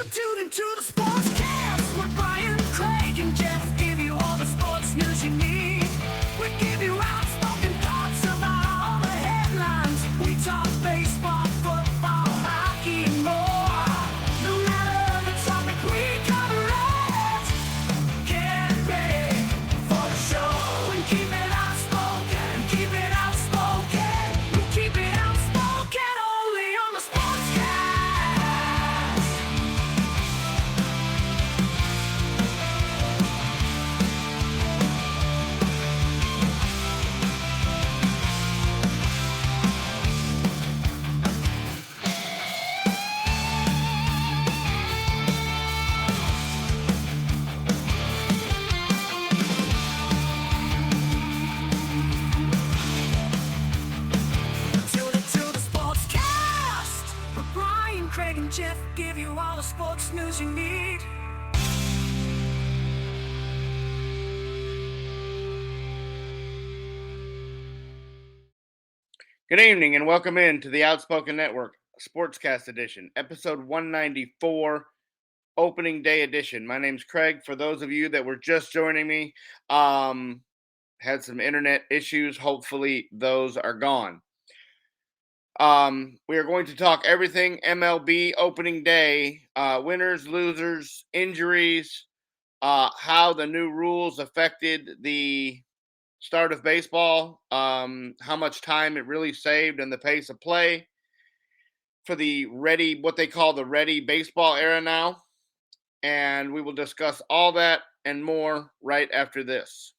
You tune into the Sportscast with Brian, Craig, and Jeff. Give you all the sports news you need. We give you outspoken thoughts about all the headlines. We talk baseball, football, hockey, and more. No matter the topic, we cover it. Get ready for the show and keep it outspoken. Keep it outspoken. We keep it outspoken only on the Sportscast. Tune into the Sportscast with Brian, Craig, and Jeff. Give you all the sports news you need. Good evening and welcome in to the Outspoken Network Sportscast Edition, episode 194, opening day edition. My name's Craig. For those of you that were just joining me, had some internet issues. Hopefully those are gone. We are going to talk everything MLB opening day, winners, losers, injuries, how the new rules affected the start of baseball, how much time it really saved and the pace of play for the what they call the ready baseball era now. And we will discuss all that and more right after this.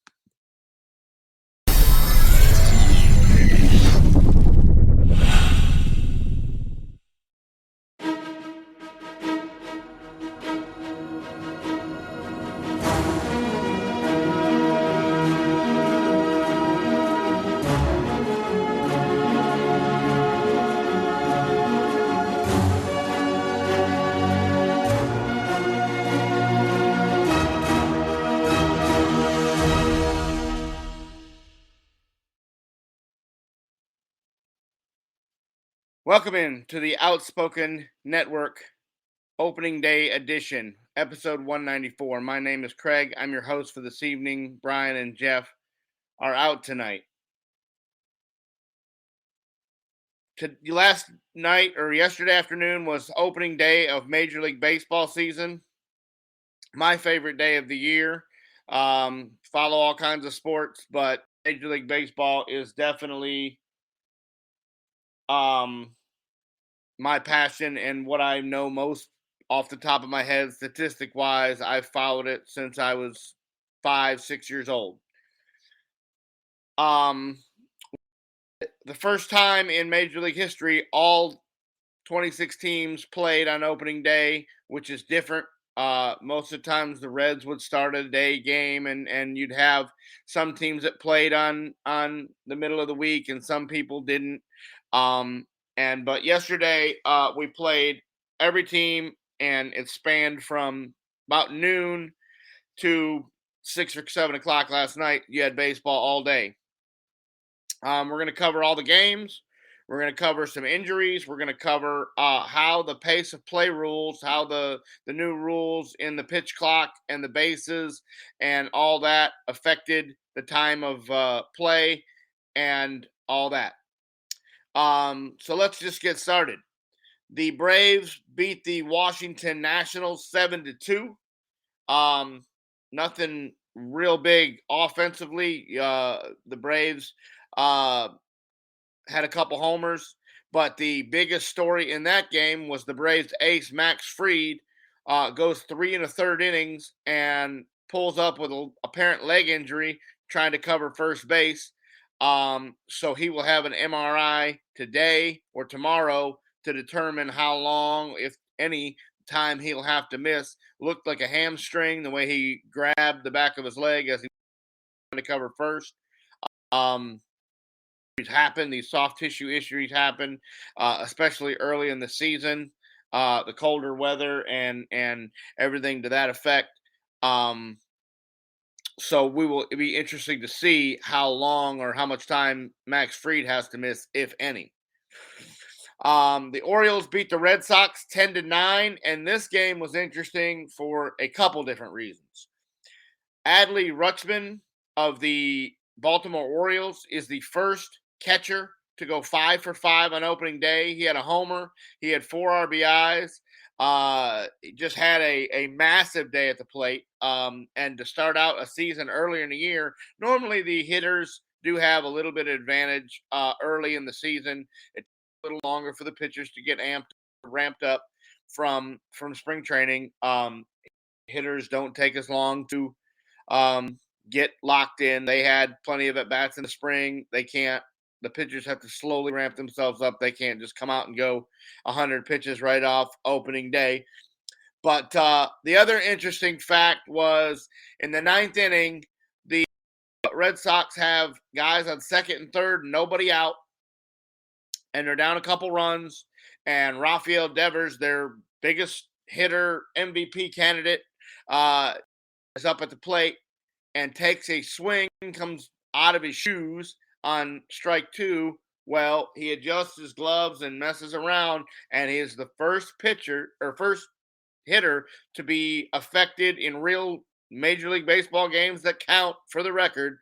Welcome in to the Outspoken Network Opening Day Edition, episode 194. My name is Craig. I'm your host for this evening. Brian and Jeff are out tonight. Last night or yesterday afternoon was opening day of Major League Baseball season. My favorite day of the year. Follow all kinds of sports, but Major League Baseball is definitely my passion and what I know most off the top of my head, statistic wise. I've followed it since I was 5-6 years old. The first time in Major League history, all 26 teams played on opening day, which is different. Most of the times the Reds would start a day game and you'd have some teams that played on the middle of the week and some people didn't. But yesterday we played every team and it spanned from about noon to 6 or 7 o'clock last night. You had baseball all day. We're going to cover all the games. We're going to cover some injuries. We're going to cover how the pace of play rules, how the new rules in the pitch clock and the bases and all that affected the time of play and all that. So let's just get started. The Braves beat the Washington Nationals 7-2. Nothing real big offensively. The Braves had a couple homers, but the biggest story in that game was the Braves ace Max Fried goes 3 1/3 innings and pulls up with an apparent leg injury trying to cover first base. So he will have an MRI today or tomorrow to determine how long, if any, time he'll have to miss. Looked like a hamstring the way he grabbed the back of his leg as he was trying to cover first. These soft tissue issues happen, especially early in the season, the colder weather and everything to that effect. So we will be interesting to see how long or how much time Max Fried has to miss, if any. The Orioles beat the Red Sox 10-9, and this game was interesting for a couple different reasons. Adley Rutschman of the Baltimore Orioles is the first catcher to go 5 for 5 on opening day. He had a homer, he had 4 RBIs. He just had a massive day at the plate. And to start out a season earlier in the year, normally the hitters do have a little bit of advantage early in the season. It's a little longer for the pitchers to get ramped up from spring training. Hitters don't take as long to get locked in. They had plenty of at bats in the spring. They can't. The pitchers have to slowly ramp themselves up. They can't just come out and go 100 pitches right off opening day. But the other interesting fact was in the ninth inning, the Red Sox have guys on second and third, nobody out, and they're down a couple runs. And Rafael Devers, their biggest hitter, MVP candidate, is up at the plate and takes a swing, comes out of his shoes on strike 2. Well, he adjusts his gloves and messes around, and he is the first hitter to be affected in real Major League Baseball games that count for the record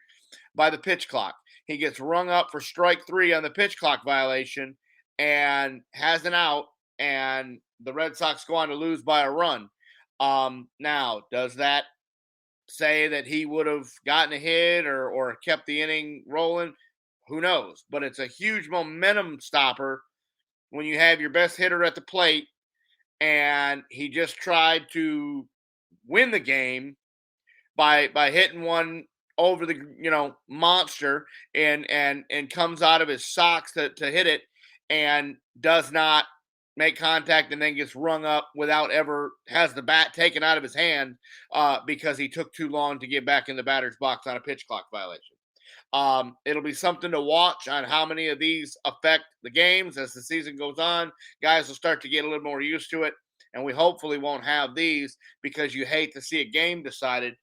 by the pitch clock. He gets rung up for strike 3 on the pitch clock violation and has an out, and the Red Sox go on to lose by a run. Now, does that say that he would have gotten a hit or kept the inning rolling? Who knows? But it's a huge momentum stopper when you have your best hitter at the plate, and he just tried to win the game by hitting one over the monster and comes out of his socks to hit it and does not make contact and then gets rung up without ever has the bat taken out of his hand because he took too long to get back in the batter's box on a pitch clock violation. It'll be something to watch on how many of these affect the games as the season goes on. Guys will start to get a little more used to it, and we hopefully won't have these because you hate to see a game decided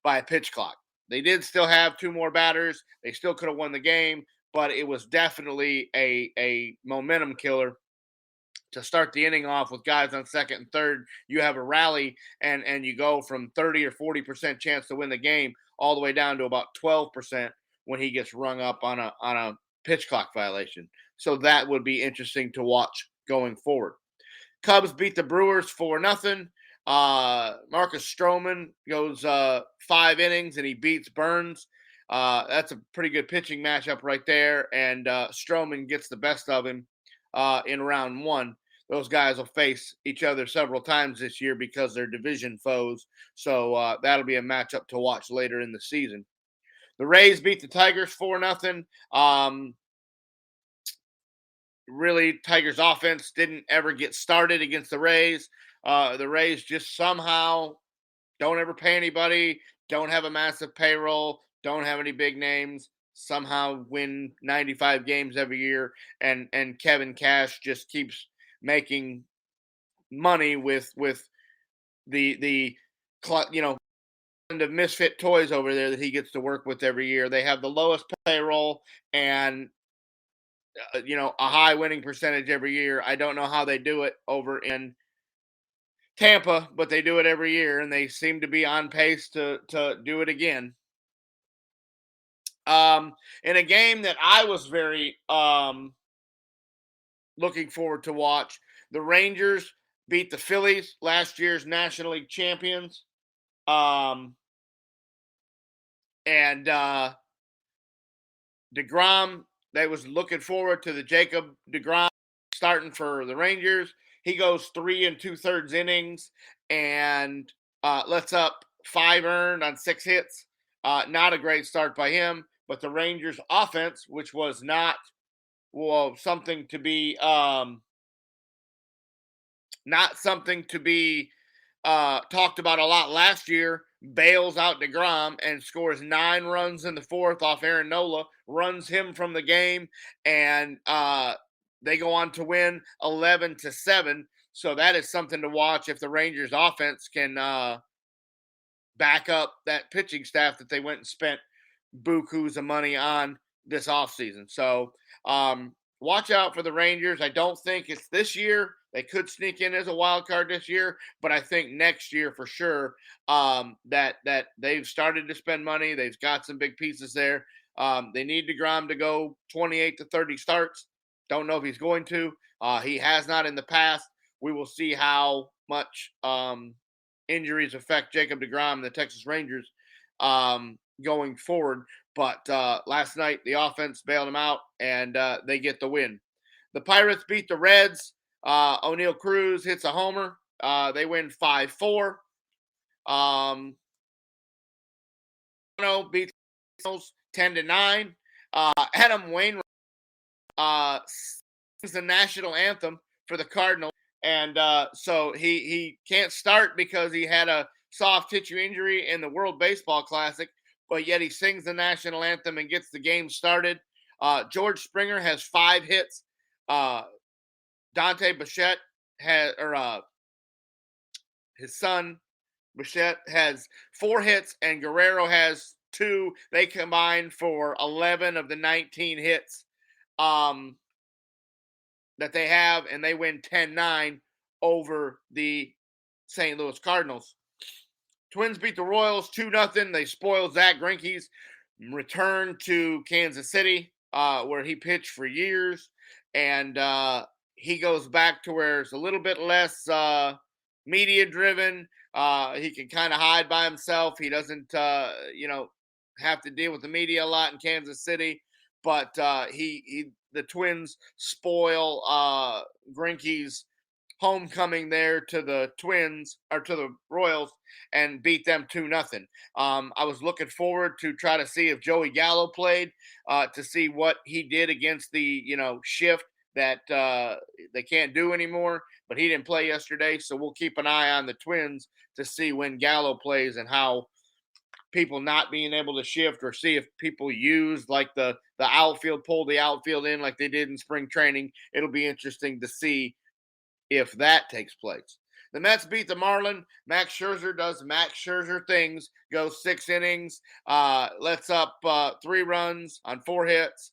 by a pitch clock. They did still have 2 more batters. They still could have won the game, but it was definitely a momentum killer to start the inning off with guys on second and third. You have a rally and you go from 30 or 40% chance to win the game all the way down to about 12% when he gets rung up on a pitch clock violation. So that would be interesting to watch going forward. Cubs beat the Brewers 4-0. Marcus Stroman goes 5 innings and he beats Burns. That's a pretty good pitching matchup right there. And Stroman gets the best of him in round 1. Those guys will face each other several times this year because they're division foes. So that'll be a matchup to watch later in the season. The Rays beat the Tigers 4-0. Really, Tigers offense didn't ever get started against the Rays. The Rays just somehow don't ever pay anybody, don't have a massive payroll, don't have any big names, somehow win 95 games every year, and Kevin Cash just keeps making money with the of misfit toys over there that he gets to work with every year. They have the lowest payroll and a high winning percentage every year. I don't know how they do it over in Tampa, but they do it every year, and they seem to be on pace to do it again. In a game that I was very looking forward to watch, the Rangers beat the Phillies, last year's National League champions. And DeGrom, they was looking forward to the Jacob DeGrom starting for the Rangers. He goes 3 2/3 innings and lets up 5 earned on 6 hits. Not a great start by him, but the Rangers offense, which was not something to be not something to be talked about a lot last year, bails out DeGrom and scores 9 runs in the 4th off Aaron Nola, runs him from the game, and they go on to win 11-7. So that is something to watch if the Rangers offense can back up that pitching staff that they went and spent bukus of money on this offseason. So watch out for the Rangers. I don't think it's this year. They could sneak in as a wild card this year, but I think next year for sure that they've started to spend money. They've got some big pieces there. They need DeGrom to go 28 to 30 starts. Don't know if he's going to. He has not in the past. We will see how much injuries affect Jacob DeGrom and the Texas Rangers going forward. But last night, the offense bailed them out, and they get the win. The Pirates beat the Reds. O'Neal Cruz hits a homer. They win 5-4. Beats the 10-9. Adam Wainwright sings the national anthem for the Cardinals. And so he can't start because he had a soft tissue injury in the World Baseball Classic, but yet he sings the national anthem and gets the game started. George Springer has 5 hits. Dante Bichette his son Bichette has 4 hits, and Guerrero has 2. They combined for 11 of the 19 hits that they have, and they win 10-9 over the St. Louis Cardinals. Twins beat the Royals 2-0. They spoiled Zach Greinke's return to Kansas City, where he pitched for years, and he goes back to where it's a little bit less media-driven. He can kind of hide by himself. He doesn't, have to deal with the media a lot in Kansas City, but the Twins spoil Greinke's homecoming there to the Twins or to the Royals and beat them 2-0. I was looking forward to try to see if Joey Gallo played to see what he did against the shift that they can't do anymore, but he didn't play yesterday, so we'll keep an eye on the Twins to see when Gallo plays and how people not being able to shift, or see if people use like the outfield, pull the outfield in like they did in spring training. It'll be interesting to see if that takes place. The Mets beat the Marlins. Max Scherzer does Max Scherzer things, goes 6 innings, lets up 3 runs on 4 hits,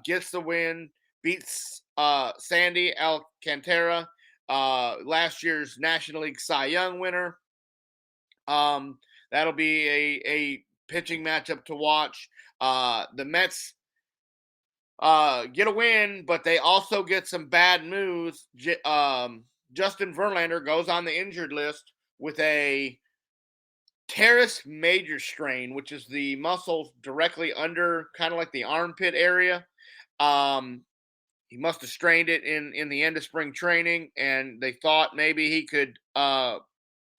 gets the win, beats Sandy Alcantara, last year's National League Cy Young winner. That'll be a pitching matchup to watch. The Mets get a win, but they also get some bad news. Justin Verlander goes on the injured list with a teres major strain, which is the muscle directly under kind of like the armpit area. He must have strained it in the end of spring training, and they thought maybe he could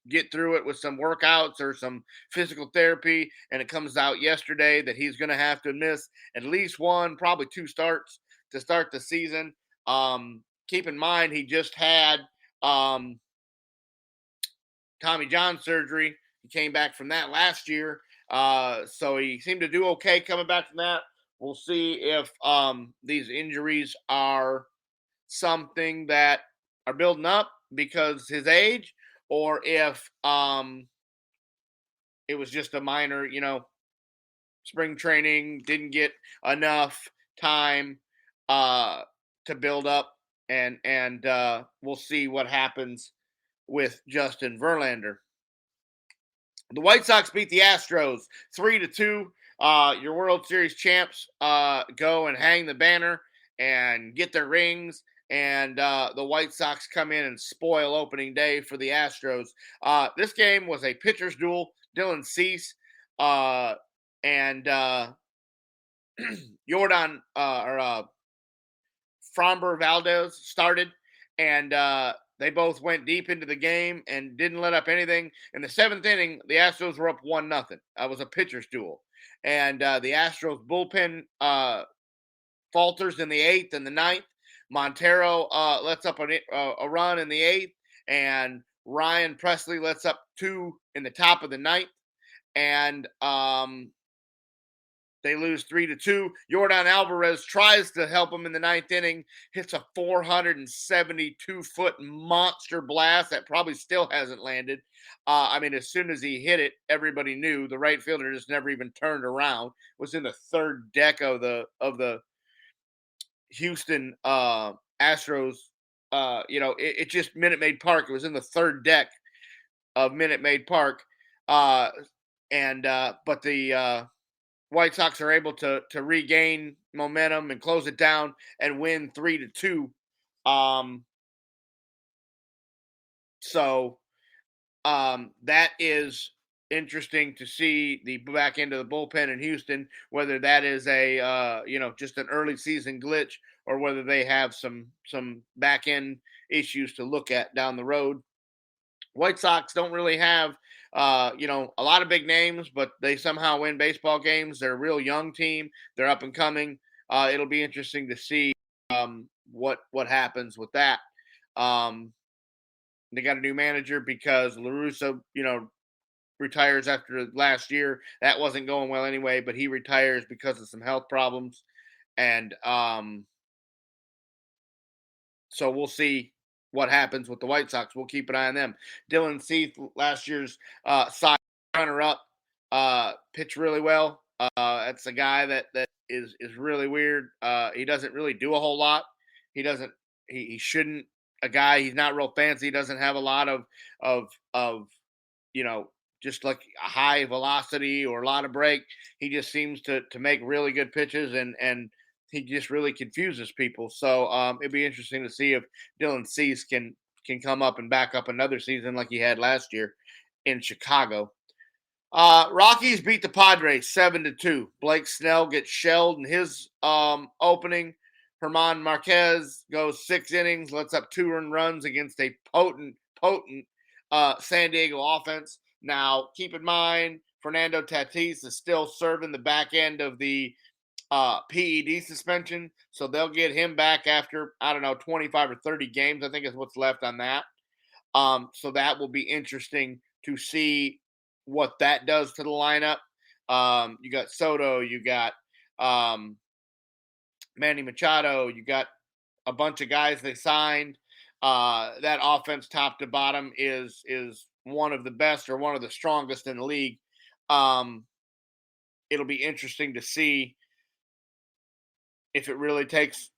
get through it with some workouts or some physical therapy, and it comes out yesterday that he's going to have to miss at least 1, probably 2 starts to start the season. Keep in mind, he just had Tommy John surgery. He came back from that last year, so he seemed to do okay coming back from that. We'll see if these injuries are something that are building up because his age, or if it was just a minor, spring training, didn't get enough time to build up, and we'll see what happens with Justin Verlander. The White Sox beat the Astros 3-2. Your World Series champs go and hang the banner and get their rings. And the White Sox come in and spoil opening day for the Astros. This game was a pitcher's duel. Dylan Cease and Jordan Framber Valdez started, and they both went deep into the game and didn't let up anything. In the 7th inning, the Astros were up 1-0. That was a pitcher's duel. And the Astros bullpen falters in the 8th and the 9th. Montero lets up a run in the 8th, and Ryan Presley lets up 2 in the top of the 9th, and they lose 3-2. Yordan Alvarez tries to help them in the 9th inning, hits a 472-foot monster blast that probably still hasn't landed. As soon as he hit it, everybody knew. The right fielder just never even turned around. Was in the 3rd deck of the Houston Astros. It just Minute Maid Park. It was in the third deck of Minute Maid Park, uh, but the White Sox are able to regain momentum and close it down and win 3-2. Um, that is interesting to see the back end of the bullpen in Houston, whether that is a just an early season glitch or whether they have some back end issues to look at down the road. White Sox don't really have a lot of big names, but they somehow win baseball games. They're a real young team. They're up and coming. It'll be interesting to see what happens with that. They got a new manager because La Russa, retires after last year. That wasn't going well anyway, but he retires because of some health problems. And so we'll see what happens with the White Sox. We'll keep an eye on them. Dylan Cease, last year's Cy runner-up, pitched really well. That's a guy that is really weird. He doesn't really do a whole lot. He shouldn't. He's not real fancy. He doesn't have a lot of just like a high velocity or a lot of break. He just seems to make really good pitches and he just really confuses people. So it'd be interesting to see if Dylan Cease can come up and back up another season like he had last year in Chicago. Rockies beat the Padres 7-2. Blake Snell gets shelled in his opening. Herman Marquez goes 6 innings, lets up 2 runs against a potent San Diego offense. Now, keep in mind, Fernando Tatis is still serving the back end of the PED suspension, so they'll get him back after, 25 or 30 games, I think is what's left on that. So that will be interesting to see what that does to the lineup. You got Soto, you got Manny Machado, you got a bunch of guys they signed. That offense top to bottom is one of the best or one of the strongest in the league. It'll be interesting to see if it really takes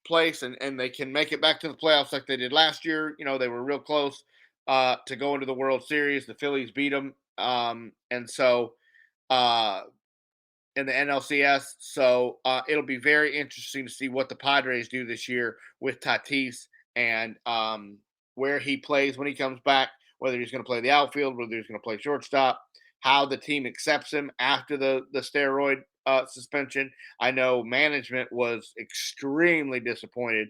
place and they can make it back to the playoffs like they did last year. They were real close to go into the World Series. The Phillies beat them. And so in the NLCS. So it'll be very interesting to see what the Padres do this year with Tatis and where he plays when he comes back, whether he's going to play the outfield, whether he's going to play shortstop, how the team accepts him after the steroid suspension. I know management was extremely disappointed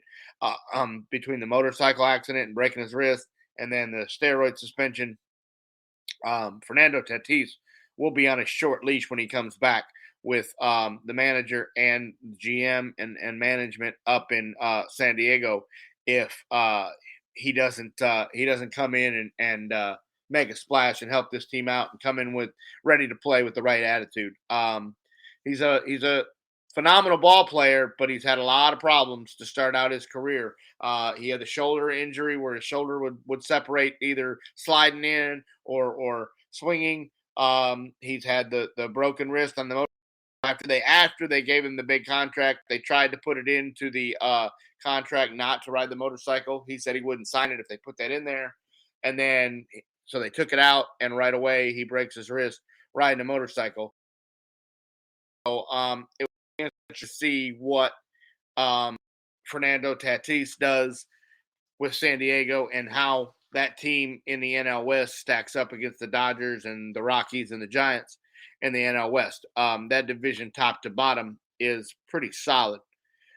between the motorcycle accident and breaking his wrist and then the steroid suspension. Fernando Tatis will be on a short leash when he comes back with the manager and GM and management up in San Diego if he doesn't come in and make a splash and help this team out and come in with ready to play with the right attitude. He's a phenomenal ball player, but he's had a lot of problems to start out his career. He had a shoulder injury where his shoulder would separate either sliding in or swinging. He's had the broken wrist on the motor. After they gave him the big contract, they tried to put it into the contract not to ride the motorcycle. He said he wouldn't sign it if they put that in there. And then so they took it out, and right away he breaks his wrist riding a motorcycle. So it was interesting to see what Fernando Tatis does with San Diego and how that team in the NL West stacks up against the Dodgers and the Rockies and the Giants in the NL West. That division top to bottom is pretty solid.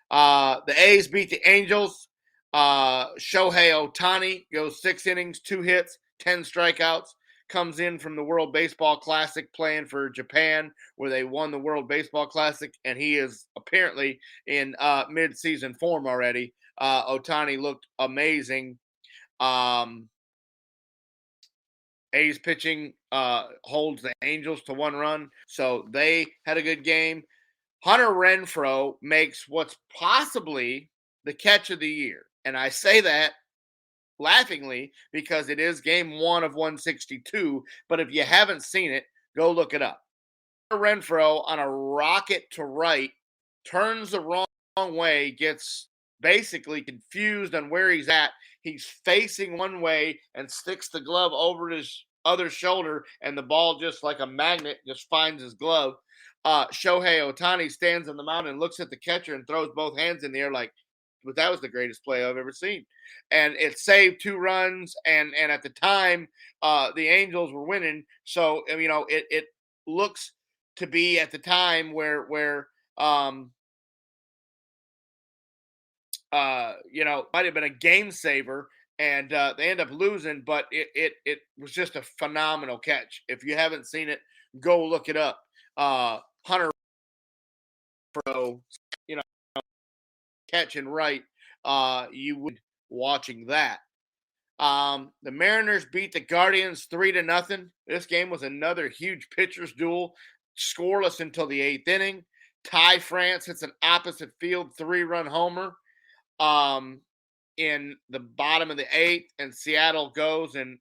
The A's beat the Angels. Shohei Ohtani goes 6 innings, 2 hits, 10 strikeouts. Comes in from the World Baseball Classic playing for Japan where they won the World Baseball Classic, and he is apparently in mid-season form already. Ohtani looked amazing. A's pitching holds the Angels to 1 run, so they had a good game. Hunter Renfroe makes what's possibly the catch of the year, and I say that laughingly because it is game 1 of 162, but if you haven't seen it, go look it up. Hunter Renfroe on a rocket to right turns the wrong wrong way, gets basically confused on where he's at. He's facing one way and sticks the glove over his other shoulder, and the ball just like a magnet just finds his glove. Shohei Ohtani stands on the mound and looks at the catcher and throws both hands in the air like, but that was the greatest play I've ever seen. And it saved 2 runs. And at the time, the Angels were winning. So, it looks to be at the time where might have been a game saver, and they end up losing, but it was just a phenomenal catch. If you haven't seen it, go look it up. Hunter, you know, catching right, you would watching that. The Mariners beat the Guardians 3-0. This game was another huge pitchers duel, scoreless until the 8th inning. Ty France hits an opposite field 3-run homer in the bottom of the 8th, and Seattle goes and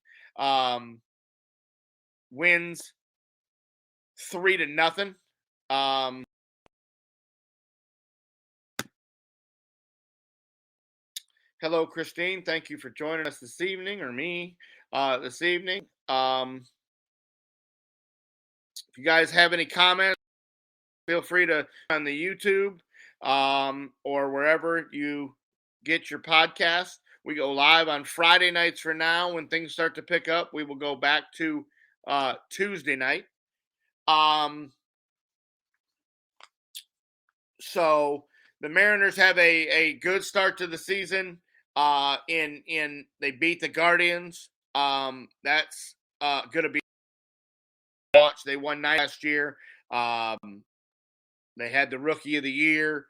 wins 3-0. Hello, Christine. Thank you for joining us this evening, or me this evening. If you guys have any comments, feel free to on the YouTube or wherever you get your podcast. We go live on Friday nights for now. When things start to pick up, we will go back to Tuesday night. So the Mariners have a good start to the season. They beat the Guardians. That's going to be watch. They won last year. They had the Rookie of the Year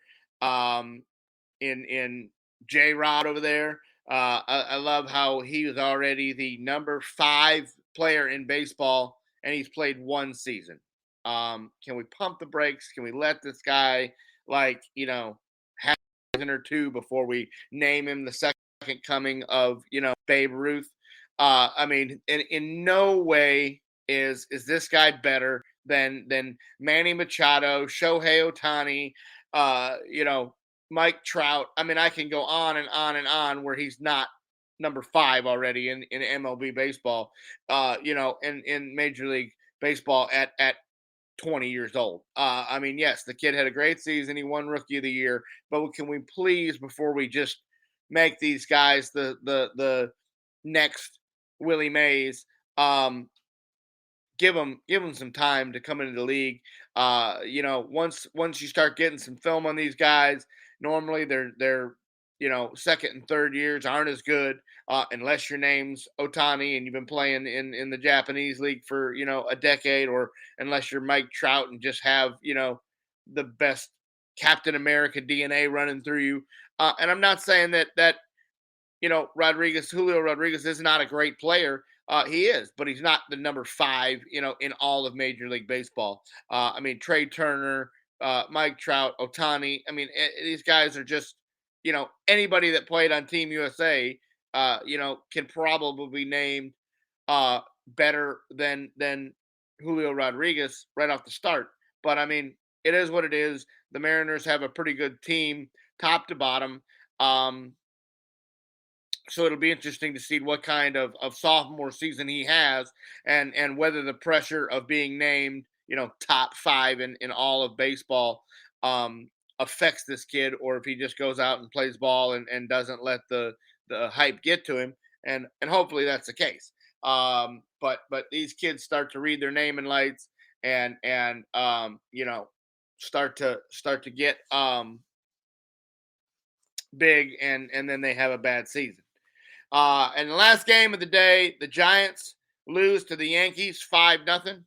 in J-Rod over there. I love how he was already the number 5 player in baseball, and he's played 1 season. Can we pump the brakes? Can we let this guy, have a season or 2 before we name him the second coming of, Babe Ruth? In no way is this guy better than Manny Machado, Shohei Ohtani, Mike Trout. I can go on and on and on where he's not number 5 already in MLB baseball, in Major League Baseball at 20 years old. Yes, the kid had a great season. He won Rookie of the Year, but can we please, before we just make these guys the next Willie Mays, give them some time to come into the league. Once you start getting some film on these guys, normally they're second and third years aren't as good unless your name's Ohtani and you've been playing in the Japanese league for a decade, or unless you're Mike Trout and just have the best Captain America DNA running through you. And I'm not saying that Julio Rodriguez is not a great player. He is, but he's not the number 5, in all of Major League Baseball. Trey Turner, Mike Trout, Ohtani. These guys are just, anybody that played on Team USA, can probably be named better than Julio Rodriguez right off the start. But it is what it is. The Mariners have a pretty good team, top to bottom. So it'll be interesting to see what kind of sophomore season he has, and whether the pressure of being named, top 5 in all of baseball affects this kid, or if he just goes out and plays ball and doesn't let the hype get to him. And hopefully that's the case. But these kids start to read their name in lights and start to get big, and then they have a bad season. And the last game of the day, the Giants lose to the Yankees 5-0.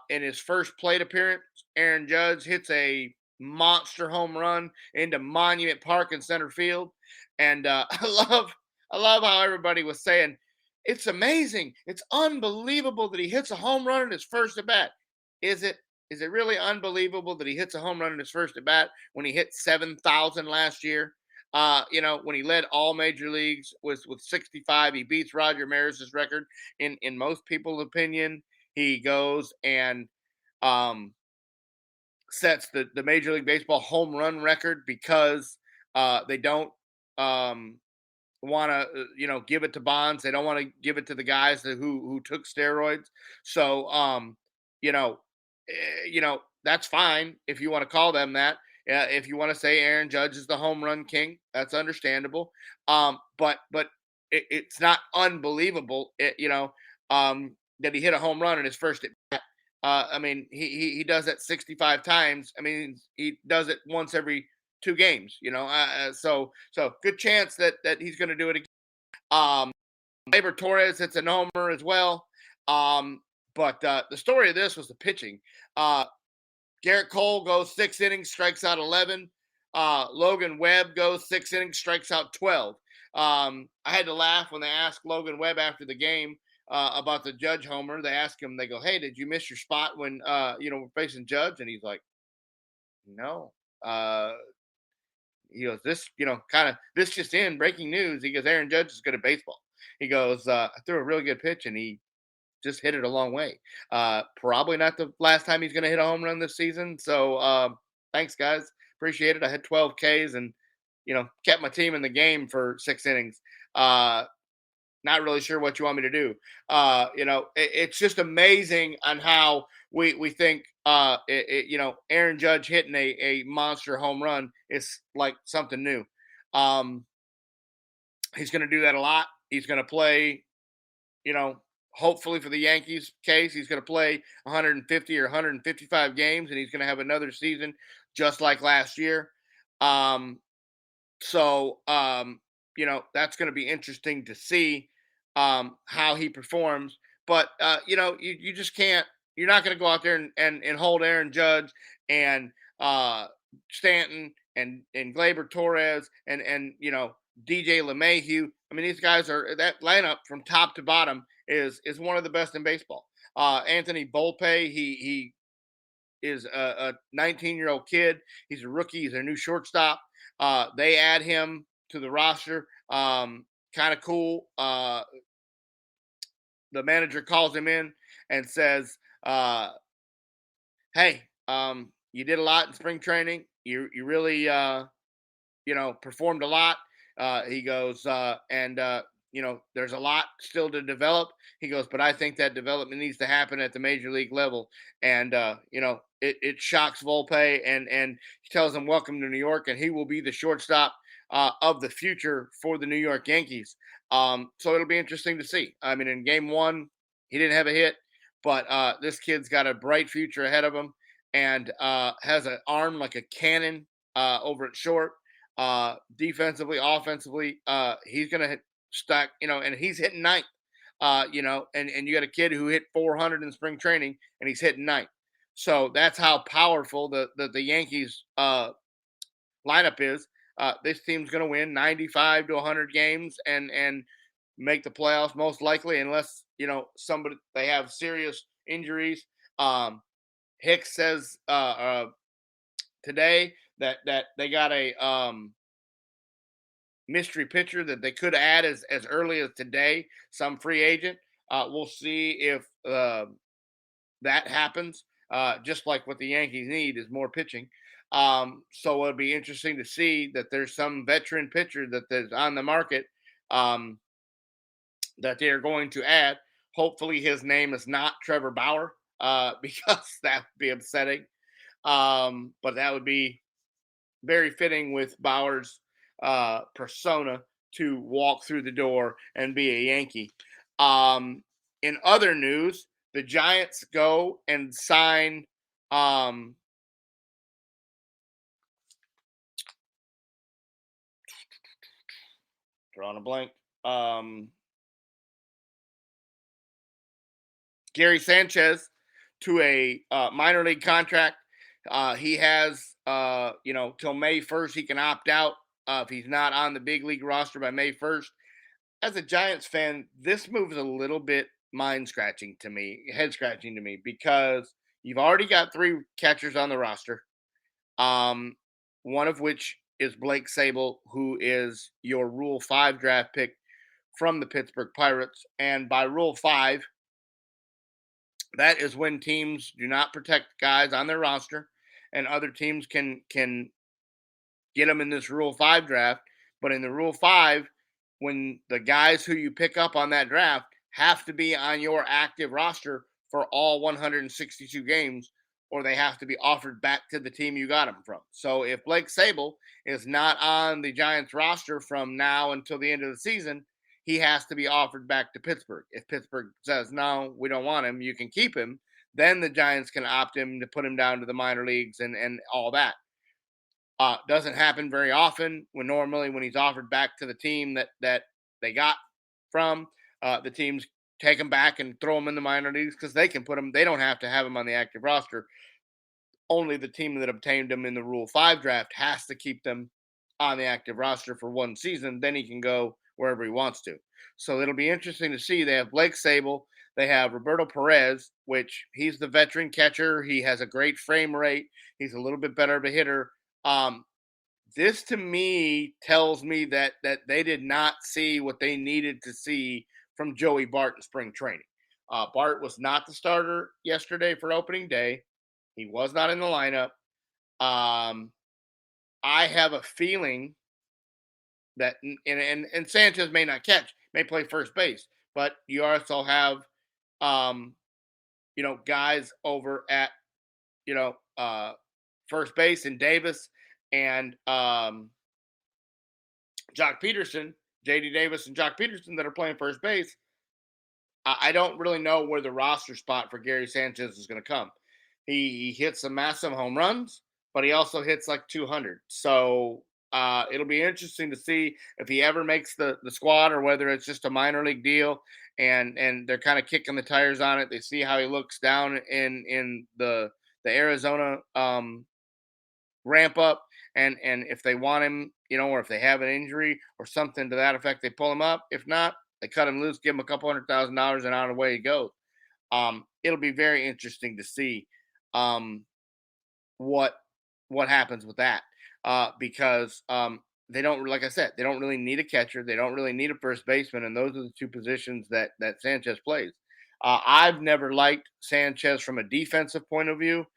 In his first plate appearance, Aaron Judge hits a monster home run into Monument Park in center field. And I love how everybody was saying, it's amazing. It's unbelievable that he hits a home run in his first at bat. Is it really unbelievable that he hits a home run in his first at bat when he hit 7,000 last year? When he led all major leagues with 65, he beats Roger Maris's record. In most people's opinion, he goes and sets the Major League Baseball home run record because they don't want to give it to Bonds. They don't want to give it to the guys who took steroids. So that's fine if you want to call them that. If you want to say Aaron Judge is the home run king, that's understandable. But it's not unbelievable. That he hit a home run in his first at bat. I mean, he does that 65 times. I mean, he does it once every 2 games. So good chance that he's going to do it again. Gleyber Torres hits a homer as well. But the story of this was the pitching. Garrett Cole goes 6 innings, strikes out 11. Logan Webb goes 6 innings, strikes out 12. I had to laugh when they asked Logan Webb after the game about the Judge homer. They asked him, they go, "Hey, did you miss your spot when we're facing Judge?" And he's like, "No." He goes, "This, this just in, breaking news." He goes, "Aaron Judge is good at baseball." He goes, "I threw a really good pitch and he just hit it a long way." Probably not the last time he's going to hit a home run this season. So thanks, guys. Appreciate it. I had 12 Ks and, kept my team in the game for 6 innings. Not really sure what you want me to do. It's just amazing on how we think, Aaron Judge hitting a monster home run is like something new. He's going to do that a lot. He's going to play, hopefully for the Yankees case, he's going to play 150 or 155 games, and he's going to have another season just like last year. That's going to be interesting to see how he performs. But, you just can't, you're not going to go out there and hold Aaron Judge and Stanton and Gleyber Torres and DJ LeMahieu. I mean, these guys that lineup from top to bottom is one of the best in baseball. Anthony Volpe, he is a 19-year-old kid. He's a rookie. He's their new shortstop. They add him to the roster. Kind of cool. The manager calls him in and says, "Hey, you did a lot in spring training. You really, performed a lot." He goes, there's a lot still to develop. He goes, "But I think that development needs to happen at the major league level." And, it shocks Volpe and he tells him, "Welcome to New York." And he will be the shortstop of the future for the New York Yankees. So it'll be interesting to see. I mean, in game 1, he didn't have a hit, but this kid's got a bright future ahead of him and has an arm like a cannon over at short. Defensively, offensively, he's going to stack, and he's hitting ninth, and you got a kid who hit 400 in spring training and he's hitting ninth. So that's how powerful the Yankees lineup is. This team's going to win 95 to 100 games and make the playoffs most likely, unless, they have serious injuries. Hicks says today that they got a mystery pitcher that they could add as early as today, some free agent. We'll see if that happens. Just like what the Yankees need is more pitching. So it'll be interesting to see that there's some veteran pitcher that is on the market that they are going to add. Hopefully his name is not Trevor Bauer because that would be upsetting. But that would be very fitting with Bauer's persona to walk through the door and be a Yankee. In other news, the Giants go and sign drawing a blank. Gary Sanchez to a minor league contract. He has, till May 1st, he can opt out if he's not on the big league roster by May 1st. As a Giants fan, this move is a little bit head scratching to me, because you've already got 3 catchers on the roster. One of which is Blake Sabol, who is your Rule 5 draft pick from the Pittsburgh Pirates. And by Rule 5, that is when teams do not protect guys on their roster. and other teams can get them in this Rule 5 draft. But in the Rule 5, when the guys who you pick up on that draft have to be on your active roster for all 162 games, or they have to be offered back to the team you got them from. So if Blake Sable is not on the Giants roster from now until the end of the season, he has to be offered back to Pittsburgh. If Pittsburgh says, no, we don't want him, you can keep him, then the Giants can opt him to put him down to the minor leagues and all that. Doesn't happen very often. When he's offered back to the team that they got from, the teams take him back and throw him in the minor leagues because they can put him. They don't have to have him on the active roster. Only the team that obtained him in the Rule 5 draft has to keep them on the active roster for one season. Then he can go wherever he wants to. So it'll be interesting to see. They have Blake Sable. They have Roberto Perez, which he's the veteran catcher. He has a great frame rate. He's a little bit better of a hitter. This to me tells me that they did not see what they needed to see from Joey Bart in spring training. Bart was not the starter yesterday for opening day. He was not in the lineup. I have a feeling that and Sanchez may not catch, may play first base, but you also have guys over at first base in Davis and Jock Peterson, J.D. Davis and Jock Peterson that are playing first base. I don't really know where the roster spot for Gary Sanchez is going to come. He hits some massive home runs, but he also hits like 200. So it'll be interesting to see if he ever makes the squad or whether it's just a minor league deal and they're kind of kicking the tires on it. They see how he looks down in the Arizona ramp up. And if they want him, or if they have an injury or something to that effect, they pull him up. If not, they cut him loose, give him a couple $100,000 and on the way he goes. It'll be very interesting to see what happens with that because they don't, like I said, they don't really need a catcher. They don't really need a first baseman, and those are the two positions that Sanchez plays. I've never liked Sanchez from a defensive point of view.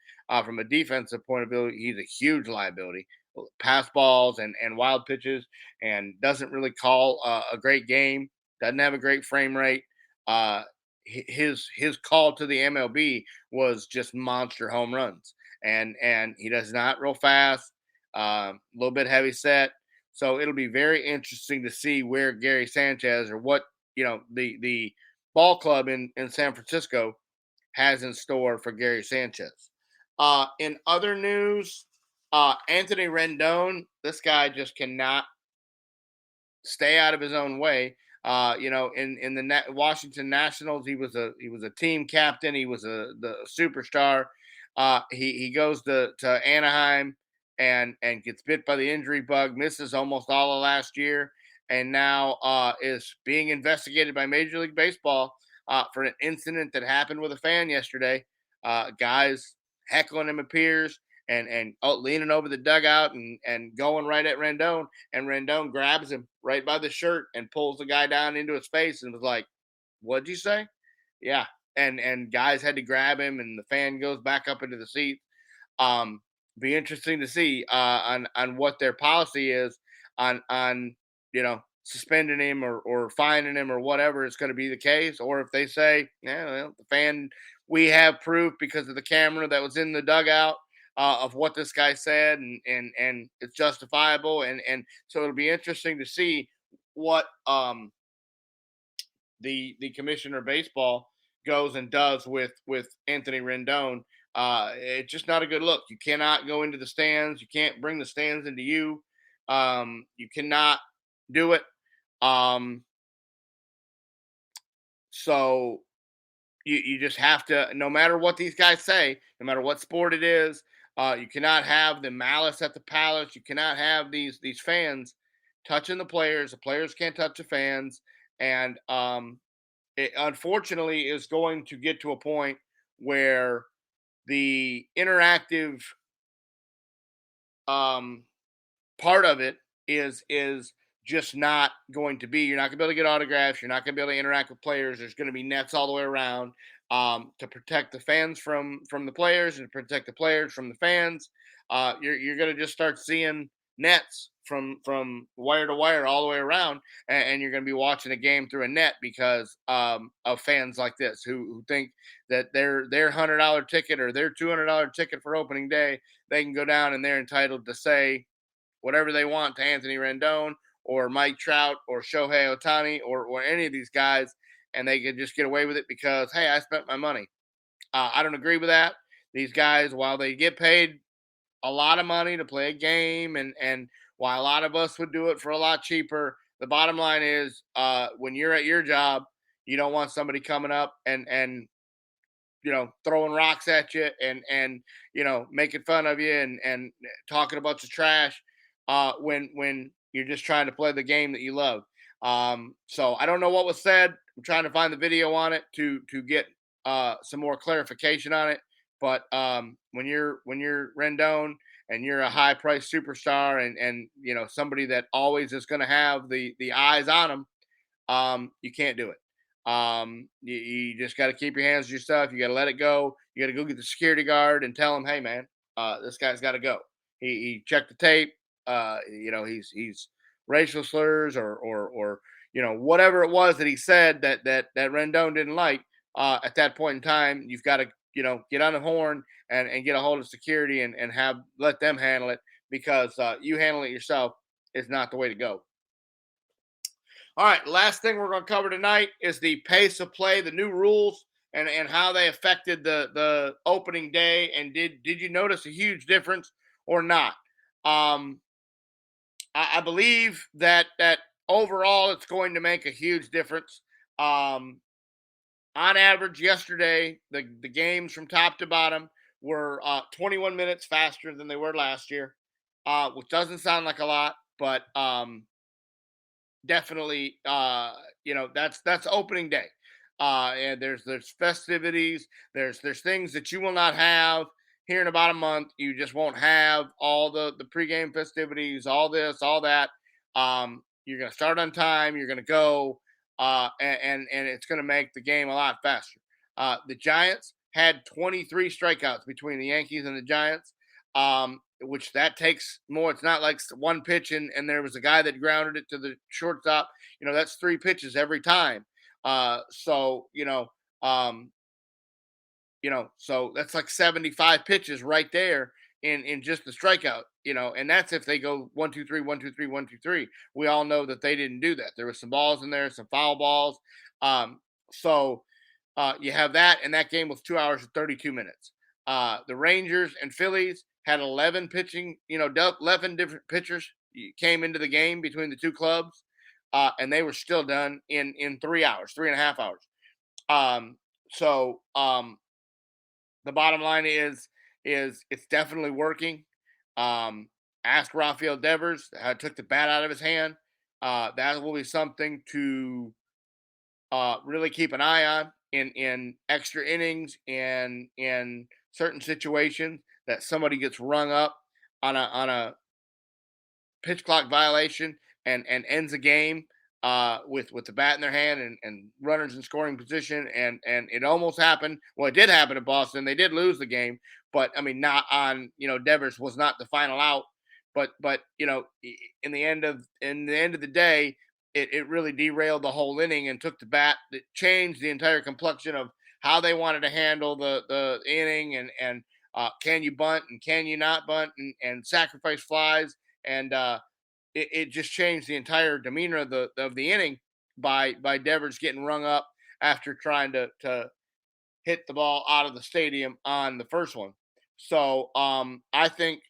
From a defensive point of view, he's a huge liability. Pass balls and wild pitches, and doesn't really call a great game. Doesn't have a great frame rate. His call to the MLB was just monster home runs, and he does not real fast. A little bit heavy set. So it'll be very interesting to see where Gary Sanchez or what the ball club in San Francisco has in store for Gary Sanchez. In other news, Anthony Rendon, this guy just cannot stay out of his own way. In the Washington Nationals, he was a team captain. He was the superstar. He goes to Anaheim and gets bit by the injury bug, misses almost all of last year, and now is being investigated by Major League Baseball for an incident that happened with a fan yesterday. Guys heckling him, appears, and leaning over the dugout and going right at Rendon, and Rendon grabs him right by the shirt and pulls the guy down into his face and was like, "What'd you say?" Yeah, and guys had to grab him, and the fan goes back up into the seat. Be interesting to see on what their policy is on suspending him or fining him or whatever is going to be the case, or if they say, yeah, well, the fan, we have proof because of the camera that was in the dugout of what this guy said, and it's justifiable, and so it'll be interesting to see what the commissioner of baseball goes and does with Anthony Rendon. It's just not a good look. You cannot go into the stands. You can't bring the stands into you. You cannot do it. So you just have to, no matter what these guys say, no matter what sport it is, you cannot have the malice at the palace. You cannot have these fans touching the players. The players can't touch the fans. And it unfortunately is going to get to a point where the interactive part of it is just not going to be. You're not going to be able to get autographs. You're not going to be able to interact with players. There's going to be nets all the way around to protect the fans from the players and to protect the players from the fans. You're going to just start seeing nets from wire to wire all the way around, and you're going to be watching a game through a net because of fans like this who think that their $100 ticket or their $200 ticket for opening day, they can go down and they're entitled to say whatever they want to Anthony Rendon or Mike Trout or Shohei Ohtani or any of these guys, and they could just get away with it because, hey, I spent my money. I don't agree with that. These guys, while they get paid a lot of money to play a game, and while a lot of us would do it for a lot cheaper, the bottom line is when you're at your job, you don't want somebody coming up and throwing rocks at you and making fun of you and talking a bunch of trash when you're just trying to play the game that you love. So I don't know what was said. I'm trying to find the video on it to get some more clarification on it. But when you're Rendon and you're a high priced superstar and somebody that always is going to have the eyes on them, you can't do it. You just got to keep your hands to your stuff. You got to let it go. You got to go get the security guard and tell him, hey man, this guy's got to go. He checked the tape. He's racial slurs or whatever it was that he said that Rendon didn't like. At that point in time, you've got to get on the horn and get a hold of security and let them handle it because you handle it yourself is not the way to go. All right, last thing we're going to cover tonight is the pace of play, the new rules, and how they affected the opening day. And did you notice a huge difference or not? I believe that overall it's going to make a huge difference. On average, yesterday the games from top to bottom were 21 minutes faster than they were last year, which doesn't sound like a lot, but definitely that's opening day, and there's festivities, there's things that you will not have here in about a month. You just won't have all the pregame festivities, all this, all that. You're going to start on time, you're going to go, and it's going to make the game a lot faster. The Giants had 23 strikeouts between the Yankees and the Giants, which that takes more. It's not like one pitch and there was a guy that grounded it to the shortstop. That's 3 pitches every time. So that's like 75 pitches right there in just the strikeout, and that's if they go 1, 2, 3, 1, 2, 3, 1, 2, 3. We all know that they didn't do that. There was some balls in there, some foul balls. So you have that, and that game was 2 hours and 32 minutes. The Rangers and Phillies had 11 pitching, 11 different pitchers came into the game between the two clubs, and they were still done in 3 hours, 3.5 hours. The bottom line is it's definitely working. Ask Rafael Devers, took the bat out of his hand. That will be something to really keep an eye on in extra innings and in certain situations that somebody gets rung up on a pitch clock violation and ends a game with the bat in their hand and runners in scoring position. And it almost happened. Well, it did happen in Boston. They did lose the game, but I mean, not on, Devers was not the final out, but in the end of the day, it really derailed the whole inning and took the bat. It changed the entire complexion of how they wanted to handle the inning and can you bunt and can you not bunt and sacrifice flies. And it just changed the entire demeanor of the inning by Devers getting rung up after trying to hit the ball out of the stadium on the first one. So I think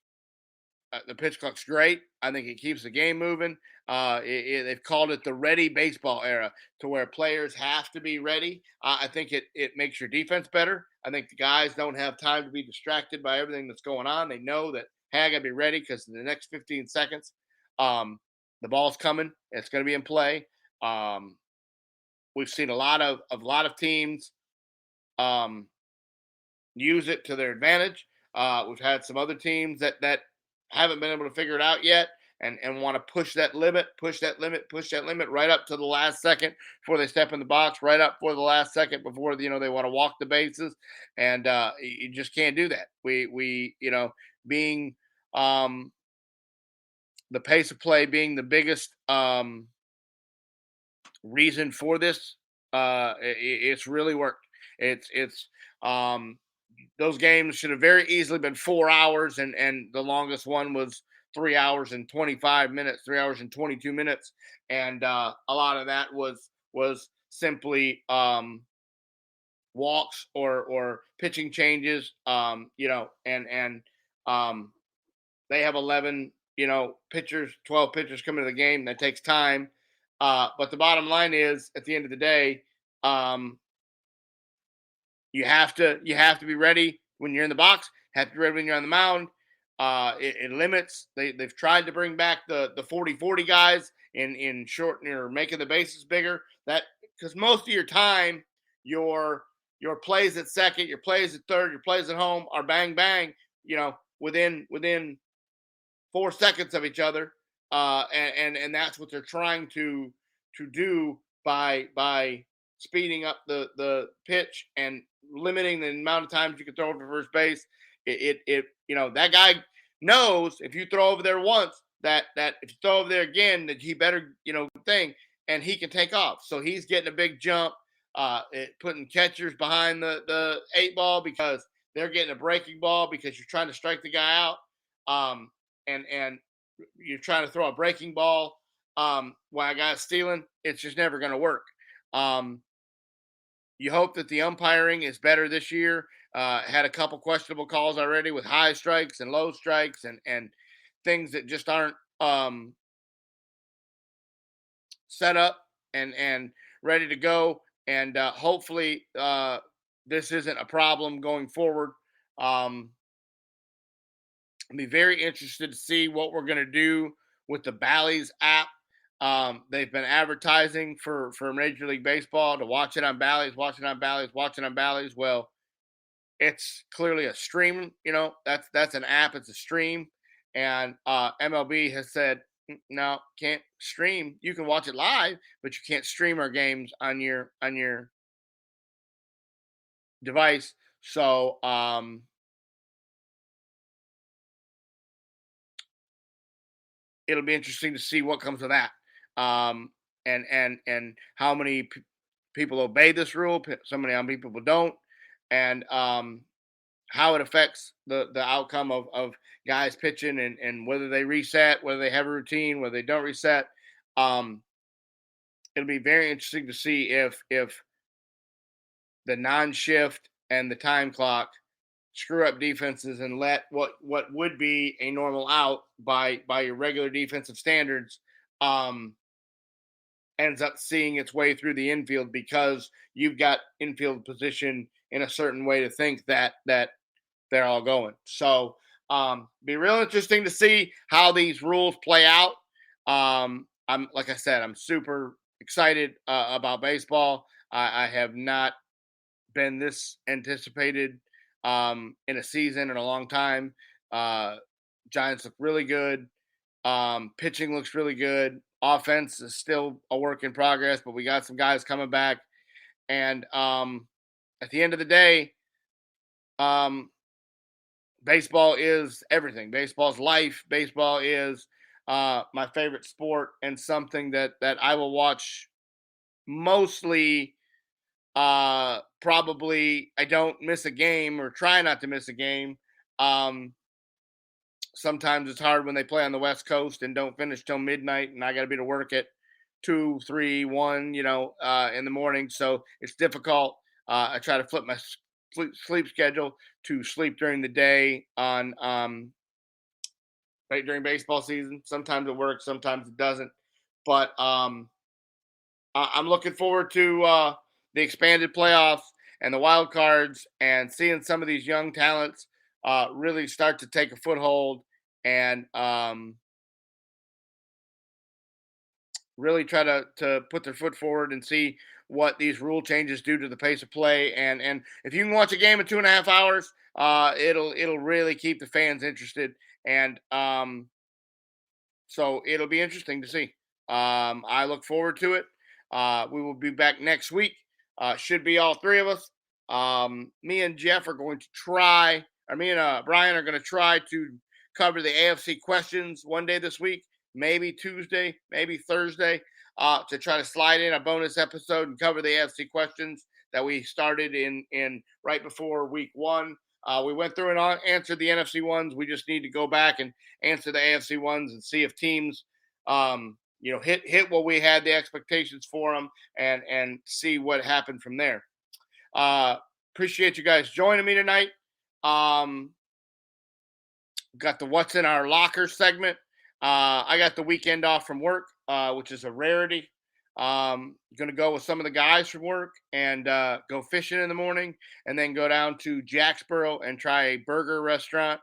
the pitch clock's great. I think it keeps the game moving. They've called it the ready baseball era, to where players have to be ready. I think it makes your defense better. I think the guys don't have time to be distracted by everything that's going on. They know that, hey, I got to be ready because in the next 15 seconds, the ball's coming. It's going to be in play. We've seen a lot of teams use it to their advantage. We've had some other teams that haven't been able to figure it out yet, and want to push that limit, right up to the last second before they step in the box, right up for the last second before they want to walk the bases, and you just can't do that. We being the pace of play being the biggest reason for this, it's really worked. It's those games should have very easily been 4 hours, and the longest one was 3 hours and 25 minutes, 3 hours and 22 minutes, and a lot of that was simply walks or pitching changes. And they have 11 pitchers, 12 pitchers coming to the game. That takes time. But the bottom line is, at the end of the day, you have to be ready when you're in the box. Have to be ready when you're on the mound. It limits. They've tried to bring back the 40-40 guys in shortening or making the bases bigger. That because most of your time, your plays at second, your plays at third, your plays at home are bang bang. Within 4 seconds of each other, and that's what they're trying to do by speeding up the pitch and limiting the amount of times you can throw over first base. That guy knows if you throw over there once, that if you throw over there again, that he better thing, and he can take off. So he's getting a big jump, putting catchers behind the 8 ball because they're getting a breaking ball because you're trying to strike the guy out. And you're trying to throw a breaking ball while a guy's stealing, it's just never going to work. You hope that the umpiring is better this year. Had a couple questionable calls already with high strikes and low strikes and things that just aren't set up and ready to go. And hopefully this isn't a problem going forward. I'll be very interested to see what we're going to do with the Bally's app. They've been advertising for Major League Baseball to watch it on Bally's. Well, it's clearly a stream. That's an app. It's a stream, and MLB has said no, can't stream. You can watch it live, but you can't stream our games on your device. So it'll be interesting to see what comes of that, and how many people obey this rule. So many people don't, and how it affects the outcome of guys pitching and whether they reset, whether they have a routine, whether they don't reset. It'll be very interesting to see if the non-shift and the time clock screw up defenses and let what would be a normal out by your regular defensive standards ends up seeing its way through the infield because you've got infield position in a certain way to think that they're all going. So be real interesting to see how these rules play out. Like I said, I'm super excited about baseball. I have not been this anticipated in a season in a long time. Giants look really good. Pitching looks really good. Offense is still a work in progress, but we got some guys coming back. And at the end of the day, baseball is everything. Baseball's life. Baseball is my favorite sport and something that I will watch mostly. Probably I don't miss a game or try not to miss a game. Sometimes it's hard when they play on the West Coast and don't finish till midnight, and I got to be to work at 2, 3, 1, in the morning. So it's difficult. I try to flip my sleep schedule to sleep during the day on right during baseball season. Sometimes it works, sometimes it doesn't. But I'm looking forward to the expanded playoffs and the wild cards and seeing some of these young talents really start to take a foothold and really try to put their foot forward and see what these rule changes do to the pace of play. And if you can watch a game in 2.5 hours, it'll really keep the fans interested. And So it'll be interesting to see. I look forward to it. We will be back next week. Should be all three of us. Me and Jeff are going to try, or me and Brian are going to try to cover the AFC questions one day this week, maybe Tuesday, maybe Thursday, to try to slide in a bonus episode and cover the AFC questions that we started in right before week one. We went through and answered the NFC ones. We just need to go back and answer the AFC ones and see if teams, hit what we had the expectations for them, and see what happened from there. Appreciate you guys joining me tonight. Got the What's in Our Locker segment. I got the weekend off from work, which is a rarity. Going to go with some of the guys from work and go fishing in the morning, and then go down to Jacksboro and try a burger restaurant.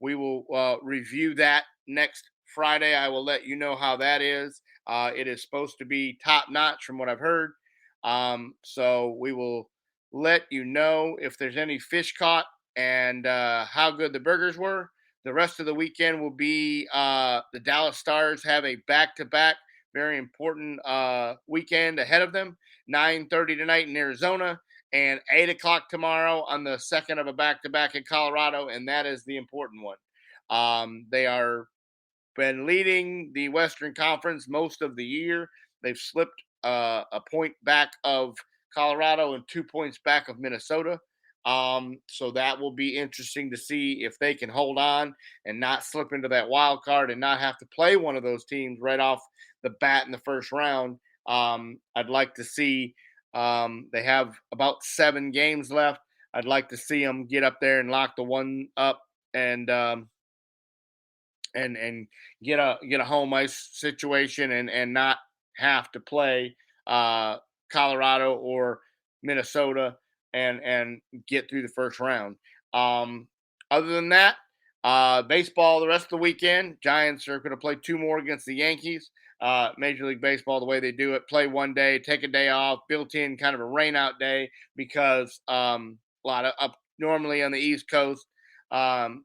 We will review that next Friday. I will let you know how that is. It is supposed to be top notch from what I've heard. So we will let you know if there's any fish caught and how good the burgers were. The rest of the weekend will be the Dallas Stars have a back-to-back, very important weekend ahead of them. 9:30 tonight in Arizona and 8 o'clock tomorrow on the second of a back-to-back in Colorado, and that is the important one. They are been leading the Western Conference most of the year. They've slipped a point back of Colorado and 2 points back of Minnesota. So that will be interesting to see if they can hold on and not slip into that wild card and not have to play one of those teams right off the bat in the first round. I'd like to see they have about 7 games left. I'd like to see them get up there and lock the one up and get a home ice situation and not have to play Colorado or Minnesota and get through the first round. Other than that, baseball the rest of the weekend. Giants are going to play 2 more against the Yankees. Major League Baseball, the way they do it, play one day, take a day off, built in kind of a rain out day because a lot of up normally on the East Coast,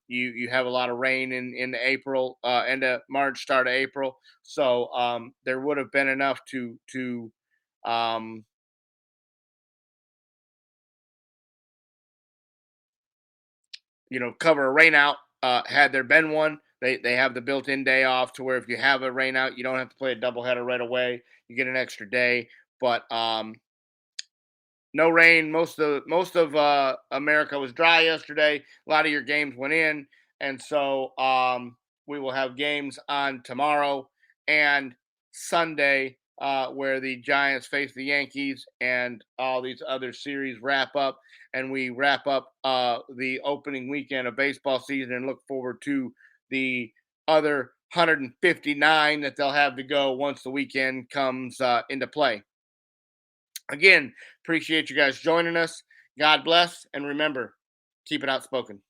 you have a lot of rain in April, end of March, start of April. So there would have been enough to cover a rain out. Had there been one, they have the built-in day off to where if you have a rain out, you don't have to play a doubleheader right away. You get an extra day. But no rain. Most of America was dry yesterday. A lot of your games went in, and so we will have games on tomorrow and Sunday where the Giants face the Yankees and all these other series wrap up, and we wrap up the opening weekend of baseball season and look forward to the other 159 that they'll have to go once the weekend comes into play. Again, appreciate you guys joining us. God bless, and remember, keep it outspoken.